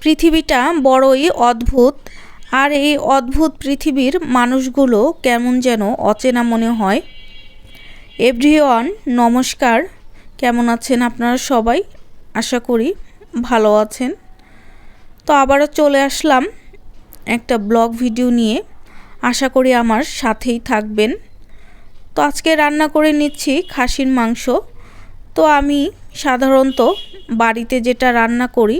পৃথিবীটা বড়ই অদ্ভুত। আর এই অদ্ভুত পৃথিবীর মানুষগুলো কেমন যেন অচেনা মনে হয়। এভরিওয়ান, নমস্কার। কেমন আছেন আপনারা সবাই? আশা করি ভালো আছেন। তো আবারও চলে আসলাম একটা ব্লগ ভিডিও নিয়ে। আশা করি আমার সাথেই থাকবেন। তো আজকে রান্না করে নিচ্ছি খাসির মাংস। তো আমি সাধারণত বাড়িতে যেটা রান্না করি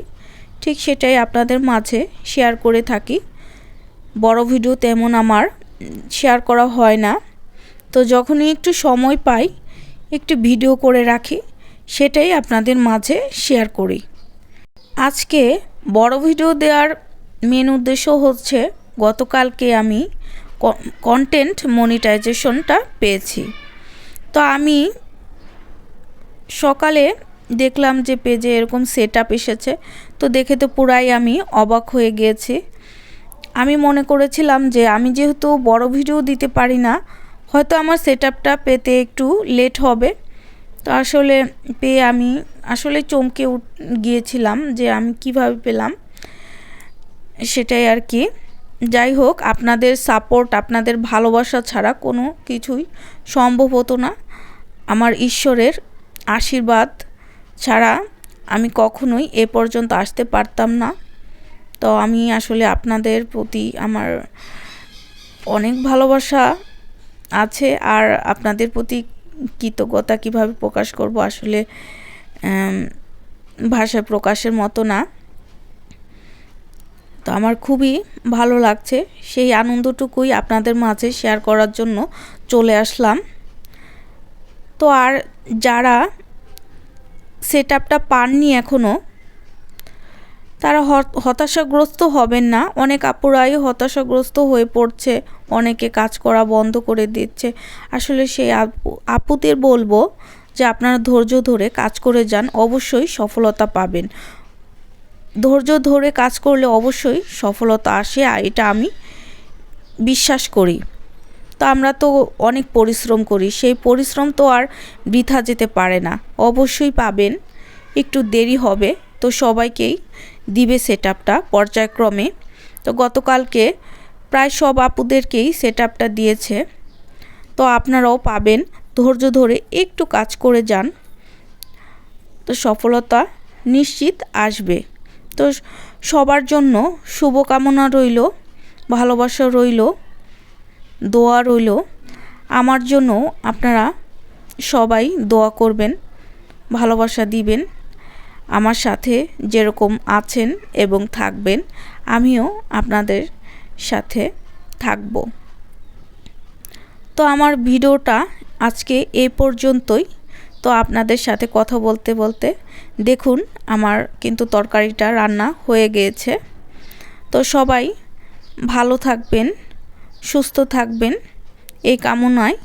ঠিক সেটাই আপনাদের মাঝে শেয়ার করে থাকি। বড় ভিডিও তেমন আমার শেয়ার করা হয় না। তো যখনই একটু সময় পাই একটু ভিডিও করে রাখি, সেটাই আপনাদের মাঝে শেয়ার করি। আজকে বড় ভিডিও দেওয়ার মেন উদ্দেশ্য হচ্ছে, গতকালকে আমি কন্টেন্ট মনিটাইজেশনটা পেয়েছি। তো আমি সকালে দেখলাম যে পেজে এরকম সেটআপ এসেছে। তো দেখে তো পুরাই আমি অবাক হয়ে গিয়েছি। আমি মনে করেছিলাম যে আমি যেহেতু বড় ভিডিও দিতে পারি না, হয়তো আমার সেটআপটা পেতে একটু লেট হবে। তো আসলে পেয়ে আমি আসলে চমকে গিয়েছিলাম যে আমি কিভাবে পেলাম, সেটাই আর কি। যাই হোক, আপনাদের সাপোর্ট, আপনাদের ভালোবাসা ছাড়া কোনো কিছুই সম্ভব হতো না। আমার ঈশ্বরের আশীর্বাদ ছাড়া আমি কখনোই এ পর্যন্ত আসতে পারতাম না। তো আমি আসলে আপনাদের প্রতি আমার অনেক ভালোবাসা আছে। আর আপনাদের প্রতি কৃতজ্ঞতা কিভাবে প্রকাশ করব, আসলে ভাষায় প্রকাশের মতো না। তো আমার খুবই ভালো লাগছে। সেই আনন্দটুকুই আপনাদের মাঝে শেয়ার করার জন্য চলে আসলাম। তো আর যারা সেটআপটা পাননি এখনও, তারা হতাশাগ্রস্ত হবেন না। অনেক আপুরাই হতাশাগ্রস্ত হয়ে পড়ছে, অনেকে কাজ করা বন্ধ করে দিচ্ছে। আসলে সেই আপুদের বলবো যে আপনারা ধৈর্য ধরে কাজ করে যান, অবশ্যই সফলতা পাবেন। ধৈর্য ধরে কাজ করলে অবশ্যই সফলতা আসে, আর এটা আমি বিশ্বাস করি। তো আমরা তো অনেক পরিশ্রম করি, সেই পরিশ্রম তো আর বৃথা যেতে পারে না, অবশ্যই পাবেন। একটু দেরি হবে, তো সবাইকেই দিবে সেটআপটা পর্যায়ক্রমে। তো গতকালকে প্রায় সব আপুদেরকেই সেটআপটা দিয়েছে। তো আপনারাও পাবেন, ধৈর্য ধরে একটু কাজ করে যান, তো সফলতা নিশ্চিত আসবে। তো সবার জন্য শুভকামনা রইল, ভালোবাসা রইল, দোয়া রইল। আমার জন্য আপনারা সবাই দোয়া করবেন, ভালোবাসা দিবেন। আমার সাথে যেরকম আছেন এবং থাকবেন, আমিও আপনাদের সাথে থাকব। তো আমার ভিডিওটা আজকে এই পর্যন্তই। তো আপনাদের সাথে কথা বলতে বলতে দেখুন আমার কিন্তু তরকারিটা রান্না হয়ে গিয়েছে। তো সবাই ভালো থাকবেন, সুস্থ থাকবেন, এই কামনায়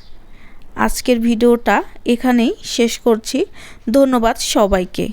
আজকের ভিডিওটা এখানেই শেষ করছি। ধন্যবাদ সবাইকে।